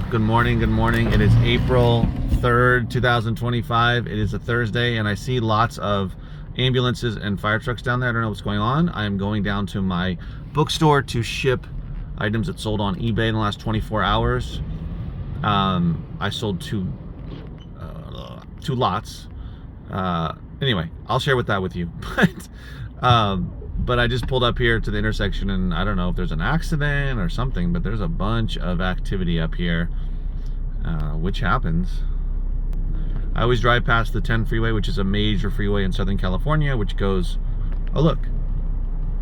Good morning, good morning. It is April 3rd, 2025. It is a Thursday, and I see lots of ambulances and fire trucks down there. I don't know what's going on. I am going down to my bookstore to ship items that sold on eBay in the last 24 hours. I sold two lots. Anyway, I'll share that with you. But I just pulled up here to the intersection, and I don't know if there's an accident or something, but there's a bunch of activity up here, which happens. I always drive past the 10 freeway, which is a major freeway in Southern California, which goes, oh look,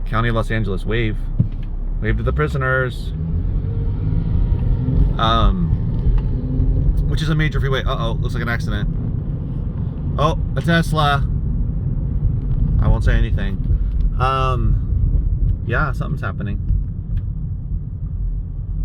County of Los Angeles, wave to the prisoners. Which is a major freeway. Uh-oh, looks like an accident. Oh, a Tesla. I won't say anything. Yeah, something's happening.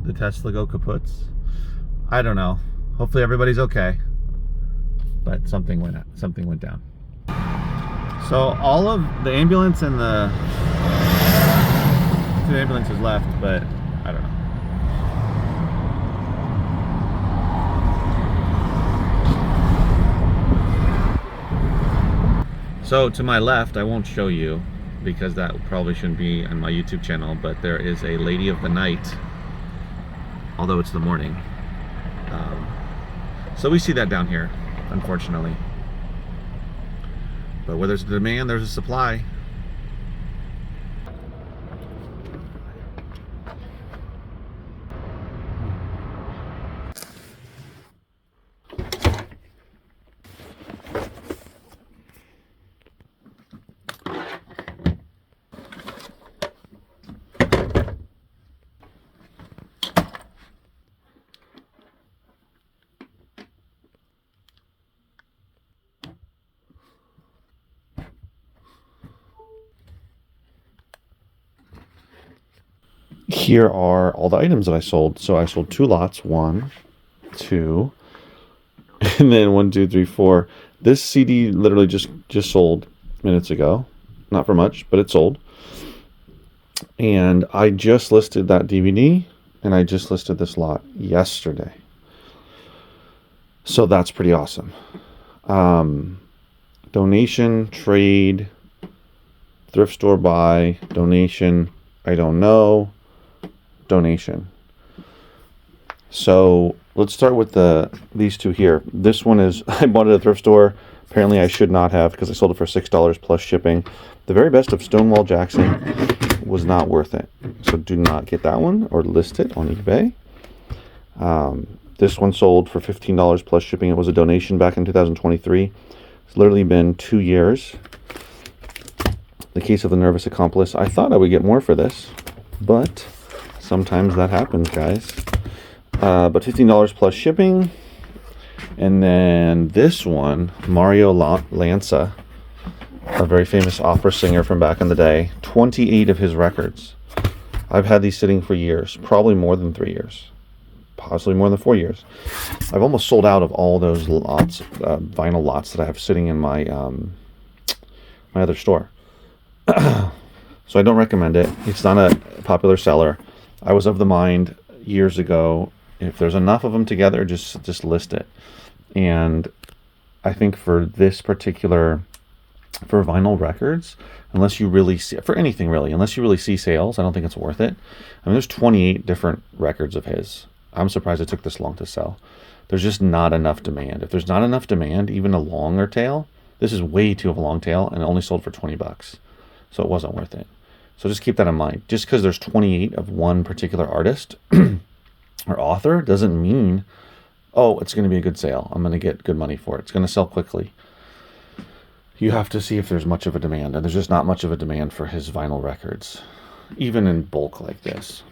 The Tesla go kaputs. I don't know. Hopefully everybody's okay. But something went down. So all of the ambulance and the two ambulances left, but I don't know. So to my left, I won't show you because that probably shouldn't be on my YouTube channel, but there is a lady of the night, although it's the morning. So we see that down here, unfortunately. But where there's a demand, there's a supply. Here are all the items that I sold. So I sold two lots, 1, 2, and then 1, 2, 3, 4. This CD literally just sold minutes ago. Not for much, but it sold. And I just listed that DVD, and I just listed this lot yesterday. So that's pretty awesome. Donation, trade, thrift store buy, donation, I don't know, donation. So let's start with these two here. This one is, I bought it at a thrift store. Apparently I should not have because I sold it for $6 plus shipping. The very best of Stonewall Jackson was not worth it. So do not get that one or list it on eBay. This one sold for $15 plus shipping. It was a donation back in 2023. It's literally been 2 years. The Case of the Nervous Accomplice. I thought I would get more for this, but sometimes that happens, guys. But $15 plus shipping. And then this one, Mario Lanza, a very famous opera singer from back in the day. 28 of his records. I've had these sitting for years, probably more than 3 years, possibly more than 4 years. I've almost sold out of all those lots, vinyl lots that I have sitting in my my other store. So I don't recommend it. It's not a popular seller. I was of the mind years ago, if there's enough of them together, just list it. And I think for this particular, for vinyl records, unless you really see, for anything really, unless you really see sales, I don't think it's worth it. I mean, there's 28 different records of his. I'm surprised it took this long to sell. There's just not enough demand. If there's not enough demand, even a longer tail, this is way too of a long tail, and it only sold for $20. So it wasn't worth it. So just keep that in mind. Just because there's 28 of one particular artist or author doesn't mean, oh, it's going to be a good sale. I'm going to get good money for it. It's going to sell quickly. You have to see if there's much of a demand, and there's just not much of a demand for his vinyl records, even in bulk like this.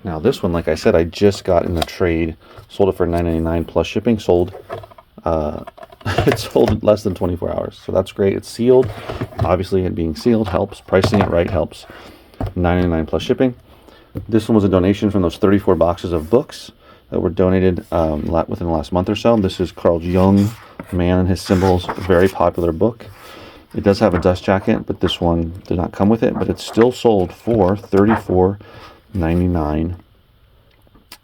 Now this one, like I said, I just got in the trade, sold it for $9.99 plus shipping, sold it sold in less than 24 hours. So that's great. It's sealed. Obviously it being sealed helps. Pricing it right helps. $9.99 plus shipping. This one was a donation from those 34 boxes of books that were donated within the last month or so. This is Carl Jung, Man and His Symbols, a very popular book. It does have a dust jacket, but this one did not come with it, but it's still sold for $34.99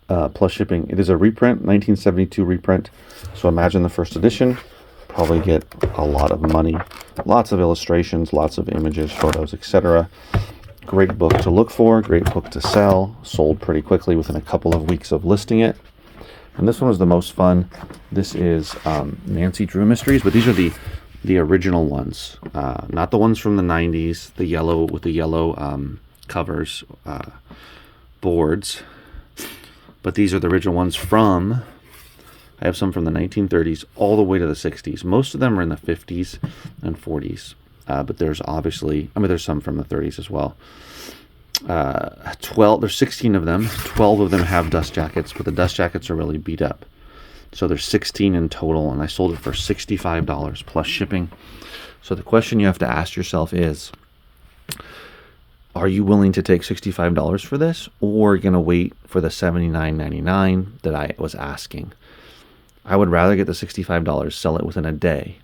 plus shipping. It is a reprint, 1972 reprint. So imagine the first edition. Probably get a lot of money, lots of illustrations, lots of images, photos, etc. Great book to look for, great book to sell. Sold pretty quickly within a couple of weeks of listing it. And this one was the most fun. This is Nancy Drew Mysteries, but these are the original ones, not the ones from the 90s, the yellow with the yellow covers, boards. But these are the original ones from, I have some from the 1930s all the way to the 60s. Most of them are in the 50s and 40s. But there's obviously, there's some from the 30s as well. there's 16 of them. 12 of them have dust jackets, but the dust jackets are really beat up. So there's 16 in total, and I sold it for $65 plus shipping. So the question you have to ask yourself is, are you willing to take $65 for this, or going to wait for the $79.99 that I was asking? I would rather get the $65, sell it within a day,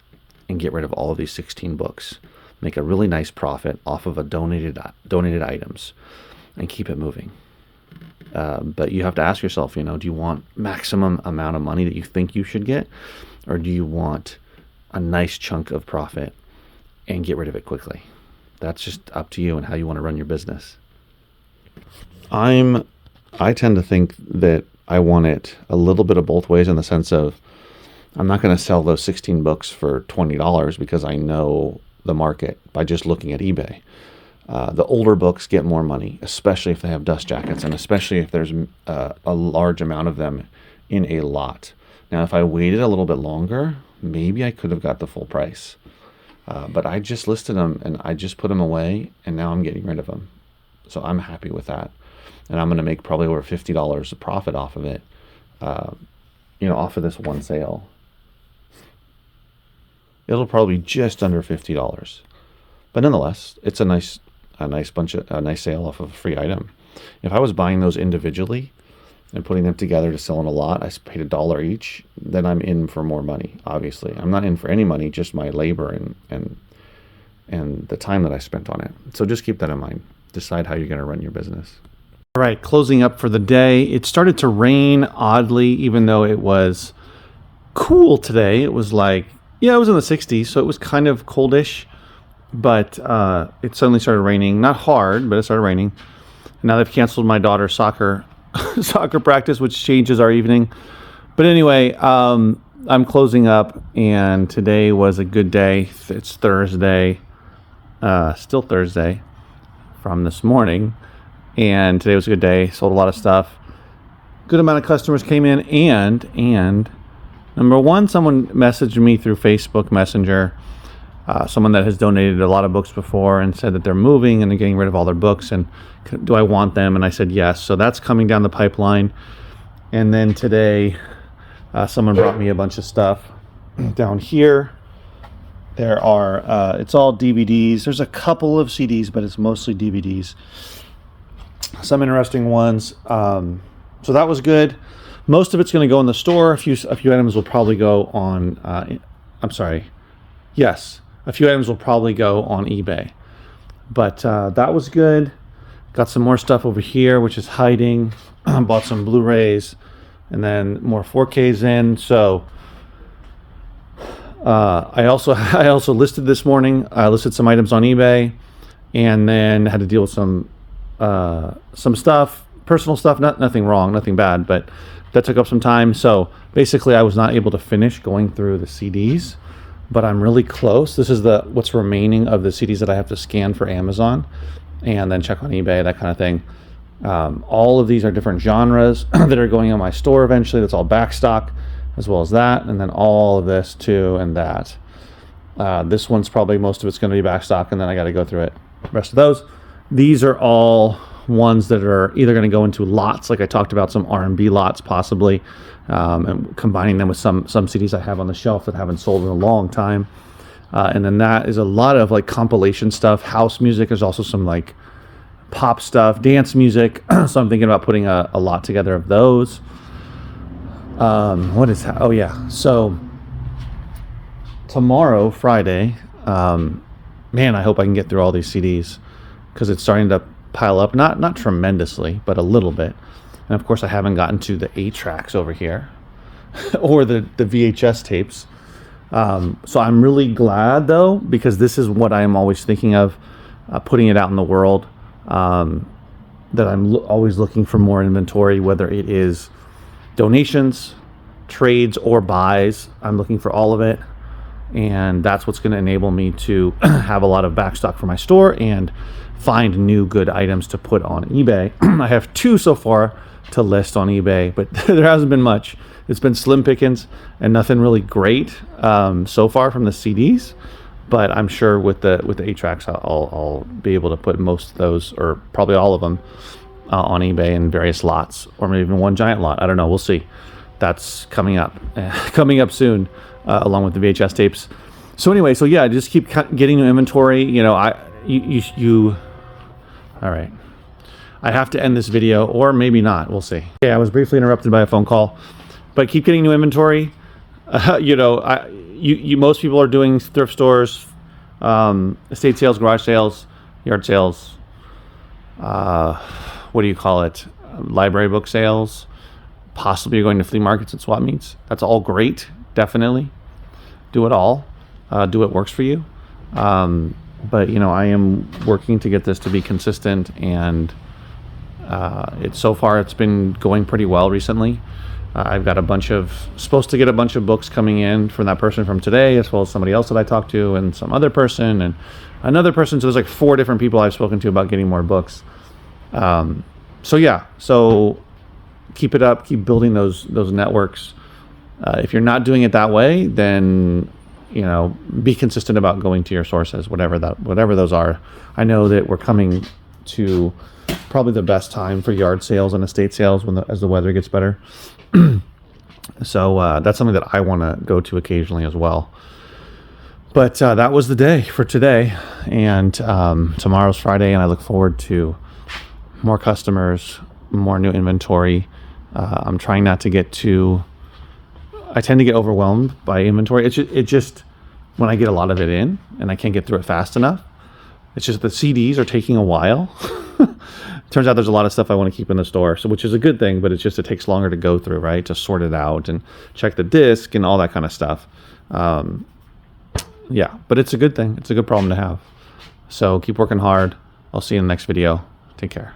and get rid of all of these 16 books. Make a really nice profit off of a donated items, and keep it moving. But you have to ask yourself, do you want maximum amount of money that you think you should get, or do you want a nice chunk of profit and get rid of it quickly? That's just up to you and how you want to run your business. I tend to think that I want it a little bit of both ways, in the sense of I'm not going to sell those 16 books for $20 because I know the market by just looking at eBay. The older books get more money, especially if they have dust jackets, and especially if there's a large amount of them in a lot. Now, if I waited a little bit longer, maybe I could have got the full price. But I just listed them, and I just put them away, and now I'm getting rid of them. So I'm happy with that. And I'm going to make probably over $50 of profit off of it, off of this one sale. It'll probably be just under $50. But nonetheless, it's a nice sale off of a free item. If I was buying those individually and putting them together to sell in a lot, I paid $1 each, then I'm in for more money, obviously. I'm not in for any money, just my labor and the time that I spent on it. So just keep that in mind. Decide how you're going to run your business. All right, closing up for the day. It started to rain oddly, even though it was cool today. It was it was in the 60s, so it was kind of coldish. But it suddenly started raining. Not hard, but it started raining. Now they've canceled my daughter's soccer practice, which changes our evening. But anyway, I'm closing up, and today was a good day. It's Thursday, still Thursday from this morning. And today was a good day. Sold a lot of stuff. Good amount of customers came in, and number one, someone messaged me through Facebook Messenger. Someone that has donated a lot of books before and said that they're moving and they're getting rid of all their books, and do I want them? And I said yes. So that's coming down the pipeline. And then today, someone brought me a bunch of stuff down here. There are, it's all DVDs. There's a couple of CDs, but it's mostly DVDs. Some interesting ones. So that was good. Most of it's going to go in the store. A few items will probably go on, Yes. A few items will probably go on eBay. But that was good. Got some more stuff over here, which is hiding. Bought some Blu-rays, and then more 4Ks in. So I also listed this morning. I listed some items on eBay, and then had to deal with some stuff, personal stuff. Nothing wrong, nothing bad, but that took up some time. So basically, I was not able to finish going through the CDs. But I'm really close. This is what's remaining of the CDs that I have to scan for Amazon and then check on eBay, that kind of thing. All of these are different genres that are going on my store eventually. That's all backstock, as well as that. And then all of this too, and that. This one's probably, most of it's going to be backstock, and then I got to go through it. The rest of those. These are all ones that are either going to go into lots, like I talked about, some R&B lots possibly, and combining them with some CDs I have on the shelf that haven't sold in a long time. And then that is a lot of compilation stuff, house music. There's also some pop stuff, dance music. So I'm thinking about putting a lot together of those. What is that? Oh yeah. So tomorrow, Friday, man, I hope I can get through all these CDs, because it's starting to pile up, not tremendously, but a little bit. And of course, I haven't gotten to the 8-tracks over here or the VHS tapes. So I'm really glad, though, because this is what I'm always thinking of, putting it out in the world, that I'm always looking for more inventory, whether it is donations, trades, or buys. I'm looking for all of it. And that's what's going to enable me to have a lot of backstock for my store and find new good items to put on eBay. I have 2 so far to list on eBay, but there hasn't been much. It's been slim pickings and nothing really great so far from the CDs. But I'm sure with the 8-tracks, I'll be able to put most of those, or probably all of them, on eBay in various lots, or maybe even one giant lot. I don't know. We'll see. That's coming up soon, along with the VHS tapes. So anyway, so yeah, just keep getting new inventory. You know, all right. I have to end this video, or maybe not. We'll see. Okay, I was briefly interrupted by a phone call, but keep getting new inventory. You know, most people are doing thrift stores, estate sales, garage sales, yard sales. What do you call it? Library book sales. Possibly you're going to flea markets and swap meets. That's all great. Definitely do it all. Do what works for you. But you know, I am working to get this to be consistent, and so far it's been going pretty well recently. I've got supposed to get a bunch of books coming in from that person from today, as well as somebody else that I talked to, and some other person, and another person. So there's like 4 different people I've spoken to about getting more books. So yeah, so keep it up, keep building those networks. If you're not doing it that way, then, you know, be consistent about going to your sources, whatever those are. I know that we're coming to probably the best time for yard sales and estate sales as the weather gets better. So that's something that I want to go to occasionally as well. But that was the day for today, and tomorrow's Friday, and I look forward to more customers, more new inventory. I'm trying not to get I tend to get overwhelmed by inventory. It just when I get a lot of it in and I can't get through it fast enough, it's just the CDs are taking a while. Turns out there's a lot of stuff I want to keep in the store, so which is a good thing, but it takes longer to go through, right? To sort it out and check the disc and all that kind of stuff. Yeah, but it's a good thing. It's a good problem to have. So keep working hard. I'll see you in the next video. Take care.